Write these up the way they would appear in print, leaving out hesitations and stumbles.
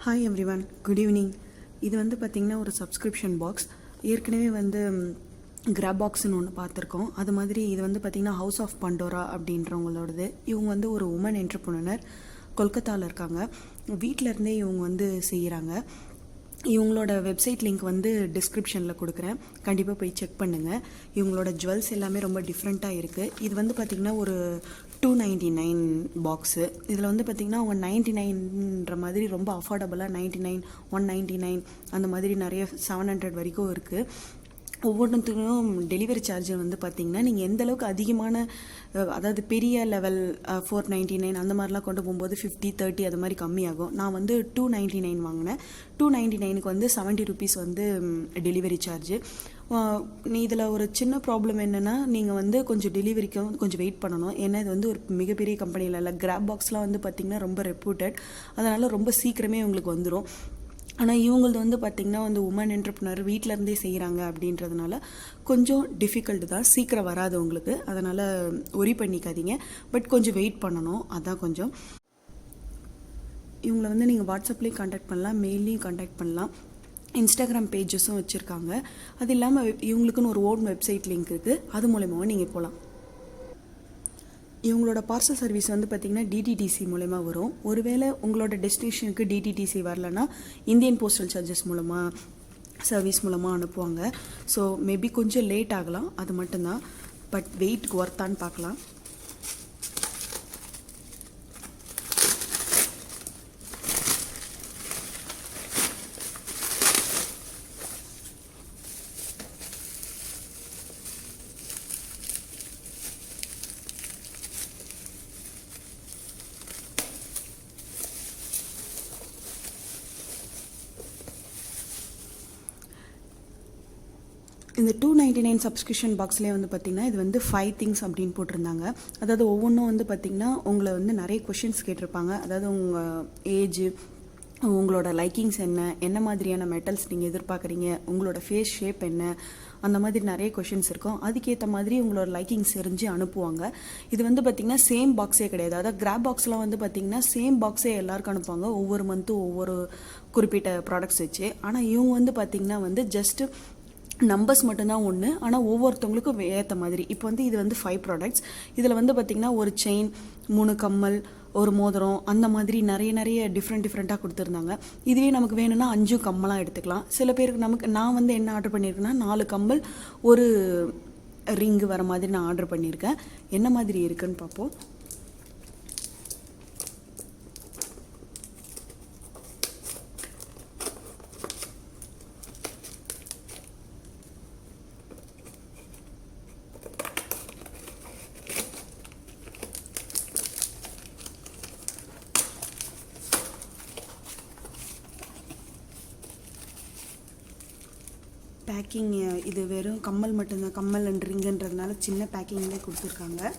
Hi everyone, good evening. இது வந்து பார்த்திங்கன்னா ஒரு சப்ஸ்கிரிப்ஷன் பாக்ஸ். ஏற்கனவே வந்து கிராப் பாக்ஸ்னு ஒன்று பார்த்துருக்கோம். அது மாதிரி இது வந்து பார்த்திங்கன்னா ஹவுஸ் ஆஃப் பண்டோரா அப்படின்றவங்களோடது. இவங்க வந்து ஒரு உமன் என்டர்ப்ரனர், கொல்கத்தாவில் இருக்காங்க. வீட்டிலருந்தே இவங்க வந்து செய்கிறாங்க. இவங்களோட வெப்சைட் லிங்க் வந்து டிஸ்கிரிப்ஷனில் கொடுக்குறேன், கண்டிப்பாக போய் செக் பண்ணுங்கள். இவங்களோட ஜுவல்ஸ் எல்லாமே ரொம்ப டிஃப்ரெண்ட்டாக இருக்குது. இது வந்து பார்த்திங்கன்னா ஒரு 299 பாக்ஸு. இதில் வந்து பார்த்திங்கன்னா அவங்க 99ன்ற மாதிரி ரொம்ப அஃபோர்டபுளாக 99, 199 அந்த மாதிரி நிறைய 700 வரைக்கும் இருக்குது. ஒவ்வொன்றுத்துக்கும் டெலிவரி சார்ஜ் வந்து பார்த்திங்கன்னா நீங்கள் எந்த அளவுக்கு அதிகமான, அதாவது பெரிய லெவல் 499 அந்த மாதிரிலாம் கொண்டு போகும்போது 50, 30 அது மாதிரி கம்மியாகும். நான் வந்து 299 வாங்கினேன். 299க்கு வந்து 70 rupees வந்து டெலிவரி சார்ஜு. இதில் ஒரு சின்ன ப்ராப்ளம் என்னென்னா, நீங்கள் வந்து கொஞ்சம் டெலிவரிக்கும் கொஞ்சம் வெயிட் பண்ணணும். ஏன்னா இது வந்து ஒரு மிகப்பெரிய கம்பெனியில் இல்லை. கிராப் பாக்ஸ்லாம் வந்து பார்த்திங்கன்னா ரொம்ப ரெப்யூட்டட், அதனால் ரொம்ப சீக்கிரமே உங்களுக்கு வந்துடும். ஆனால் இவங்களது வந்து பார்த்திங்கன்னா வந்து உமன் என்டர்ப்ரனர் வீட்டிலருந்தே செய்கிறாங்க அப்படின்றதுனால கொஞ்சம் டிஃபிகல்ட்டு தான், சீக்கிரம் வராது உங்களுக்கு. அதனால் ஒரி பண்ணிக்காதீங்க, பட் கொஞ்சம் வெயிட் பண்ணணும். அதான் கொஞ்சம். இவங்களை வந்து நீங்கள் வாட்ஸ்அப்லேயும் கான்டாக்ட் பண்ணலாம், மெயிலையும் கான்டாக்ட் பண்ணலாம், இன்ஸ்டாகிராம் பேஜஸும் வச்சுருக்காங்க. அது இல்லாமல் இவங்களுக்குன்னு ஒரு ஓன் வெப்சைட் லிங்க் இருக்குது, அது மூலமாகவும் நீங்கள் போகலாம். இவங்களோட பார்சல் சர்வீஸ் வந்து பார்த்திங்கன்னா டிடிடிசி மூலமாக வரும். ஒருவேளை உங்களோட டெஸ்டினேஷனுக்கு டிடிடிசி வரலன்னா இந்தியன் போஸ்டல் சார்ஜஸ் மூலமாக, சர்வீஸ் மூலமாக அனுப்புவாங்க. ஸோ மேபி கொஞ்சம் லேட் ஆகலாம், அது மட்டும்தான். பட் வெயிட்க்கு ஒர்த்தான்னு பார்க்கலாம். இந்த 299 சப்ஸ்கிரிப்ஷன் பாக்ஸ்லேயே வந்து பார்த்திங்கன்னா இது வந்து 5 திங்ஸ் அப்படின்னு போட்டிருந்தாங்க. அதாவது ஒவ்வொன்றும் வந்து பார்த்திங்கன்னா உங்களை வந்து நிறைய கொஷின்ஸ் கேட்டிருப்பாங்க. அதாவது உங்கள் ஏஜ், உங்களோட லைக்கிங்ஸ் என்ன மாதிரியான மெட்டல்ஸ் நீங்கள் எதிர்பார்க்குறீங்க, உங்களோட ஃபேஸ் ஷேப் என்ன, அந்த மாதிரி நிறைய கொஷின்ஸ் இருக்கும். அதுக்கேற்ற மாதிரி உங்களோட லைக்கிங்ஸ் தெரிஞ்சு அனுப்புவாங்க. இது வந்து பார்த்திங்கன்னா சேம் பாக்ஸே கிடையாது. அதாவது கிராப் பாக்ஸ்லாம் வந்து பார்த்திங்கன்னா சேம் பாக்ஸே எல்லாருக்கும் அனுப்புவாங்க, ஒவ்வொரு மந்த்தும் ஒவ்வொரு குறிப்பிட்ட ப்ராடக்ட்ஸ் வச்சு. ஆனால் இவங்க வந்து பார்த்திங்கன்னா வந்து ஜஸ்ட்டு நம்பர்ஸ் மட்டும்தான் ஒன்று, ஆனால் ஒவ்வொருத்தவங்களுக்கும் ஏற்ற மாதிரி. இப்போ வந்து இது வந்து 5 ப்ராடக்ட்ஸ். இதில் வந்து பார்த்திங்கன்னா ஒரு செயின், 3 கம்மல், ஒரு மோதிரம், அந்த மாதிரி நிறைய டிஃப்ரெண்ட்டாக கொடுத்துருந்தாங்க. இதுவே நமக்கு வேணும்னா 5 கம்மலாக எடுத்துக்கலாம். சில பேருக்கு நான் வந்து என்ன ஆர்டர் பண்ணியிருக்கேன்னா 4 கம்மல், ஒரு ரிங்கு வர மாதிரி நான் ஆர்டர் பண்ணியிருக்கேன். என்ன மாதிரி இருக்குன்னு பார்ப்போம். பேக்கிங் இது வெறும் கம்மல் மட்டும்தான், கம்மல் அண்ட் ரிங்குன்றதுனால சின்ன பேக்கிங்லேயே கொடுத்துருக்காங்க.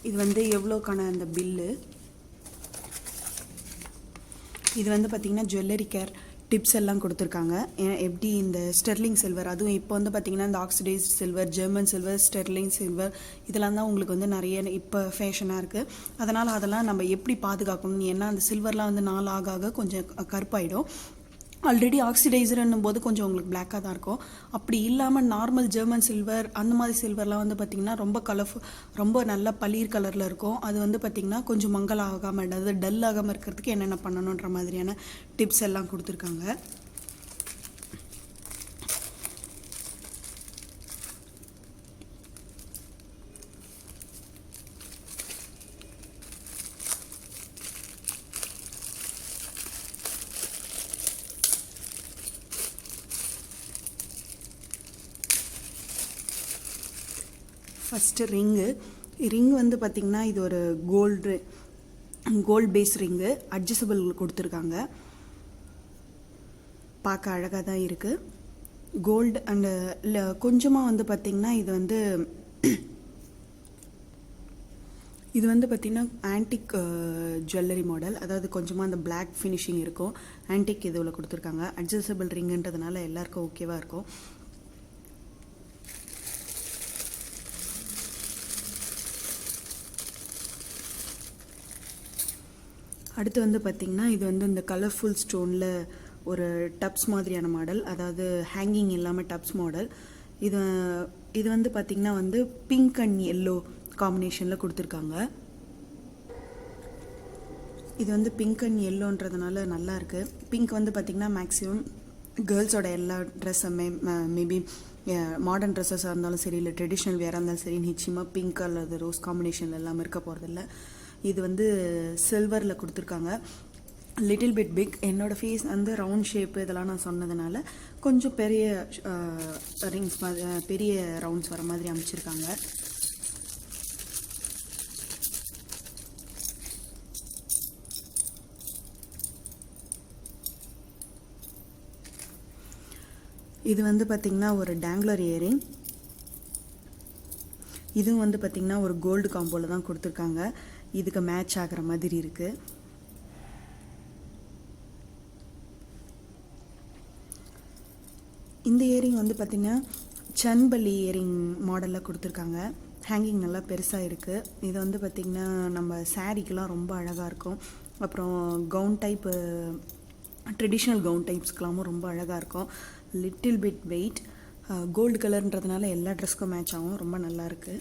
இது வந்து எவ்வளோக்கான அந்த பில்லு. இது வந்து பார்த்திங்கன்னா ஜுவல்லரி கேர் டிப்ஸ் எல்லாம் கொடுத்துருக்காங்க. எப்படி இந்த ஸ்டெர்லிங் சில்வர், அதுவும் இப்போ வந்து பார்த்திங்கன்னா இந்த oxidise silver, German silver, sterling silver, இதெல்லாம் தான் உங்களுக்கு வந்து நிறைய இப்போ ஃபேஷனாக இருக்குது. அதனால் அதெல்லாம் நம்ம எப்படி பாதுகாக்கணும், ஏன்னா அந்த சில்வர்லாம் வந்து நாள் ஆக கொஞ்சம் கருப்பாயிடும். ஆல்ரெடி ஆக்சிடைசர்ன்னும் போது கொஞ்சம் உங்களுக்கு பிளாக்காக தான் இருக்கும். அப்படி இல்லாமல் நார்மல் ஜெர்மன் சில்வர், அந்த மாதிரி சில்வர்லாம் வந்து பார்த்திங்கன்னா ரொம்ப ரொம்ப நல்ல பளீர் கலரில் இருக்கும். அது வந்து பார்த்திங்கன்னா கொஞ்சம் மங்கல் ஆகாமல், அதாவது டல் ஆகாமல் இருக்கிறதுக்கு என்னென்ன பண்ணணுன்ற மாதிரியான டிப்ஸ் எல்லாம் கொடுத்துருக்காங்க. ஃபஸ்ட்டு ரிங்கு வந்து பார்த்திங்கன்னா இது ஒரு கோல்டு பேஸ் ரிங்கு, அட்ஜஸ்டபிள் கொடுத்துருக்காங்க. பார்க்க அழகாக தான் இருக்குது. கோல்டு அண்டு கொஞ்சமாக வந்து பார்த்திங்கன்னா இது வந்து பார்த்திங்கன்னா ஆன்டிக் ஜுவல்லரி மாடல், அதாவது கொஞ்சமாக அந்த பிளாக் ஃபினிஷிங் இருக்கும். ஆன்டிக் இதில் கொடுத்துருக்காங்க. அட்ஜஸ்டபிள் ரிங்குன்றதுனால எல்லாருக்கும் ஓகேவாக இருக்கும். அடுத்து வந்து பார்த்திங்கன்னா இது வந்து இந்த கலர்ஃபுல் ஸ்டோனில் ஒரு டப்ஸ் மாதிரியான மாடல், அதாவது ஹேங்கிங் இல்லாமல் டப்ஸ் மாடல். இது இது வந்து பார்த்திங்கன்னா வந்து பிங்க் அண்ட் எல்லோ காம்பினேஷனில் கொடுத்துருக்காங்க. இது வந்து பிங்க் அண்ட் எல்லோன்றதுனால நல்லாயிருக்கு. பிங்க் வந்து பார்த்திங்கன்னா மேக்ஸிமம் கேர்ள்ஸோட எல்லா ட்ரெஸ்ஸுமே மேபி மாடர்ன் ட்ரெஸ்ஸஸாக இருந்தாலும் சரி, இல்லை ட்ரெடிஷ்னல் வேராக இருந்தாலும் சரி, நிச்சயமாக பிங்க் அல்லது ரோஸ் காம்பினேஷன் எல்லாமே இருக்க போகிறதில்ல. இது வந்து சில்வரில் கொடுத்துருக்காங்க. Little bit big. என்னோடய ஃபேஸ் வந்து ரவுண்ட் ஷேப்பு இதெல்லாம் நான் சொன்னதுனால கொஞ்சம் பெரிய ரிங்ஸ் பெரிய ரவுண்ட்ஸ் வர மாதிரி அமைச்சிருக்காங்க. இது வந்து பார்த்திங்கன்னா ஒரு டேங்லர் இயரிங். இதுவும் வந்து பார்த்திங்கன்னா ஒரு கோல்டு காம்போவில் தான் கொடுத்துருக்காங்க. இதுக்கு மேட்ச் ஆகிற மாதிரி இருக்குது. இந்த இயரிங் வந்து பார்த்திங்கன்னா சன்பலி இயரிங் மாடலில் கொடுத்துருக்காங்க. ஹேங்கிங் நல்லா பெருசாக இருக்குது. இது வந்து பார்த்திங்கன்னா நம்ம சாரீக்கெலாம் ரொம்ப அழகாக இருக்கும். அப்புறம் கவுன் டைப்பு, ட்ரெடிஷ்னல் கவுன் டைப்ஸ்க்கெலாமும் ரொம்ப அழகாக இருக்கும். லிட்டில் பிட் வெயிட், கோல்டு கலர்ன்றதுனால எல்லா ட்ரெஸ்க்கும் மேட்ச் ஆகும். ரொம்ப நல்லாயிருக்கு.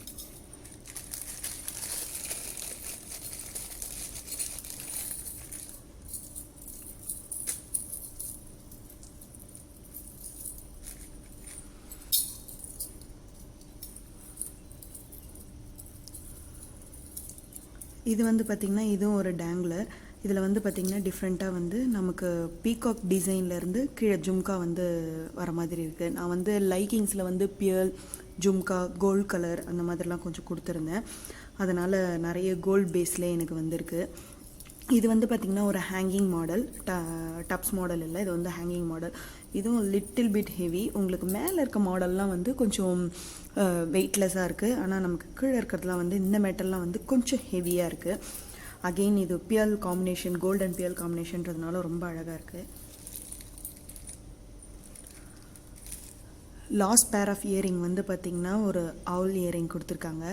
இது வந்து பார்த்திங்கன்னா இதுவும் ஒரு டேங்லர். இதில் வந்து பார்த்திங்கன்னா டிஃப்ரெண்ட்டாக வந்து நமக்கு பீகாக் டிசைன்லேருந்து கீழே ஜும்கா வந்து வர மாதிரி இருக்குது. நான் வந்து லைக்கிங்ஸில் வந்து பியல், ஜும்கா, கோல்டு கலர் அந்த மாதிரிலாம் கொஞ்சம் கொடுத்துருந்தேன். அதனால் நிறைய கோல்டு பேஸ்லேயே எனக்கு வந்திருக்கு. இது வந்து பார்த்திங்கன்னா ஒரு ஹேங்கிங் மாடல், டப்ஸ் மாடல் இல்லை, இது வந்து ஹேங்கிங் மாடல். இதுவும் லிட்டில் பிட் ஹெவி. உங்களுக்கு மேலே இருக்க மாடல்லாம் வந்து கொஞ்சம் வெயிட்லெஸ்ஸாக இருக்குது. ஆனால் நமக்கு கீழே இருக்கிறதுலாம் வந்து இந்த மெட்டல்லாம் வந்து கொஞ்சம் ஹெவியாக இருக்குது. அகெயின் இது pearl combination, gold and pearl காம்பினேஷன்றதுனால ரொம்ப அழகாக இருக்குது. லாஸ்ட் பேர் ஆஃப் இயரிங் வந்து பார்த்திங்கன்னா ஒரு ஆல் இயரிங் கொடுத்துருக்காங்க.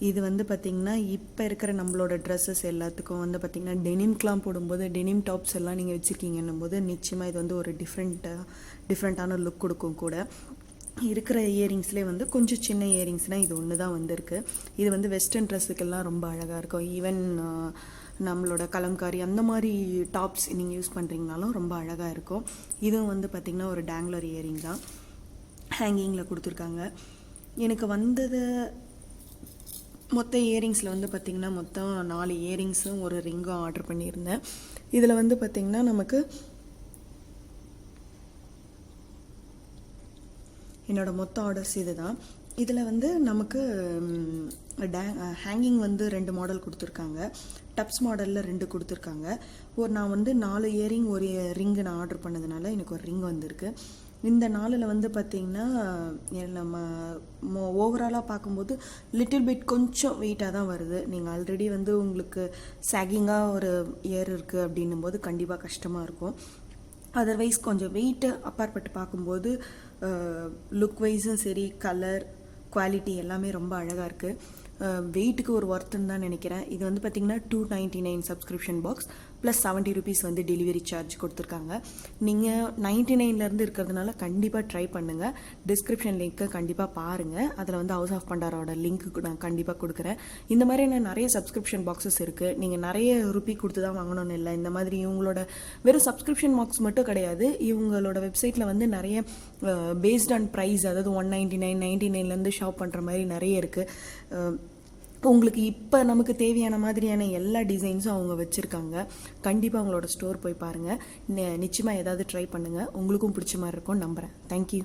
இது வந்து பார்த்திங்கன்னா இப்போ இருக்கிற நம்மளோட ட்ரெஸ்ஸஸ் எல்லாத்துக்கும் வந்து பார்த்திங்கன்னா டெனிம்க்கெலாம் போடும்போது, டெனிம் டாப்ஸ் எல்லாம் நீங்கள் வச்சுருக்கீங்கன்னும் போது நிச்சயமாக இது வந்து ஒரு டிஃப்ரெண்ட்டான லுக் கொடுக்கும் கூட. இருக்கிற இயரிங்ஸ்லேயே வந்து கொஞ்சம் சின்ன இயரிங்ஸ்னால் இது ஒன்று தான் வந்திருக்கு. இது வந்து வெஸ்டர்ன் ட்ரெஸ்ஸுக்கெல்லாம் ரொம்ப அழகாக இருக்கும். ஈவன் நம்மளோட கலம்காரி அந்த மாதிரி டாப்ஸ் நீங்கள் யூஸ் பண்ணுறீங்கனாலும் ரொம்ப அழகாக இருக்கும். இதுவும் வந்து பார்த்திங்கன்னா ஒரு டேங்லர் இயரிங் தான், ஹேங்கிங்கில் கொடுத்துருக்காங்க. எனக்கு வந்தது மொத்த இயரிங்ஸில் வந்து பார்த்திங்கன்னா மொத்தம் 4 இயரிங்ஸும் ஒரு ரிங்கும் ஆர்டர் பண்ணியிருந்தேன். இதில் வந்து பார்த்திங்கன்னா நமக்கு என்னோடய மொத்த ஆர்டர்ஸ் இது தான். இதில் வந்து நமக்கு ஹேங்கிங் வந்து 2 மாடல் கொடுத்துருக்காங்க. டப்ஸ் மாடலில் 2 கொடுத்துருக்காங்க. நான் வந்து 4 இயரிங் ஒரு ரிங்கு நான் ஆர்டர் பண்ணதுனால எனக்கு ஒரு ரிங் வந்திருக்கு. இந்த 4ல் வந்து பார்த்திங்கன்னா நம்ம ஓவராலாக பார்க்கும்போது லிட்டில் பிட் கொஞ்சம் வெயிட்டாக தான் வருது. நீங்கள் ஆல்ரெடி வந்து உங்களுக்கு சாகிங்காக ஒரு இயர் இருக்குது அப்படின்னும் போது கண்டிப்பாக கஷ்டமாக இருக்கும். அதர்வைஸ் கொஞ்சம் வெயிட்டு அப்பாற்பட்டு பார்க்கும்போது லுக் வைஸும் சரி, கலர், குவாலிட்டி எல்லாமே ரொம்ப அழகாக இருக்குது. வெயிட்டுக்கு ஒரு ஒர்த்துன்னு தான் நினைக்கிறேன். இது வந்து பார்த்திங்கன்னா 299 சப்ஸ்கிரிப்ஷன் பாக்ஸ் ப்ளஸ் 70 ருபீஸ் வந்து டெலிவரி சார்ஜ் கொடுத்துருக்காங்க. நீங்கள் 99லேருந்து இருக்கிறதுனால கண்டிப்பாக ட்ரை பண்ணுங்கள். டிஸ்கிரிப்ஷன் லிங்க்கை கண்டிப்பாக பாருங்கள். அதில் வந்து ஹவுஸ் ஆஃப் பண்டாரோட லிங்க்கு நான் கண்டிப்பாக கொடுக்குறேன். இந்த மாதிரி நிறைய சப்ஸ்கிரிப்ஷன் பாக்ஸஸ் இருக்குது. நீங்கள் நிறைய ருபி கொடுத்து தான் வாங்கணும்னு இல்லை. இந்த மாதிரி இவங்களோட வெறும் சப்ஸ்கிரிப்ஷன் பாக்ஸ் மட்டும் கிடையாது, இவங்களோட வெப்சைட்டில் வந்து நிறைய பேஸ்ட் ஆன் ப்ரைஸ், அதாவது 199, 99லேருந்து ஷாப் பண்ணுற மாதிரி நிறைய இருக்குது. உங்களுக்கு இப்போ நமக்கு தேவையான மாதிரியான எல்லா டிசைன்ஸும் அவங்க வச்சுருக்காங்க. கண்டிப்பாக அவங்களோட ஸ்டோர் போய் பாருங்கள். நிச்சயமாக ஏதாவது ட்ரை பண்ணுங்கள். உங்களுக்கும் பிடிச்ச மாதிரி இருக்கும் நம்புகிறேன். தேங்க்யூ.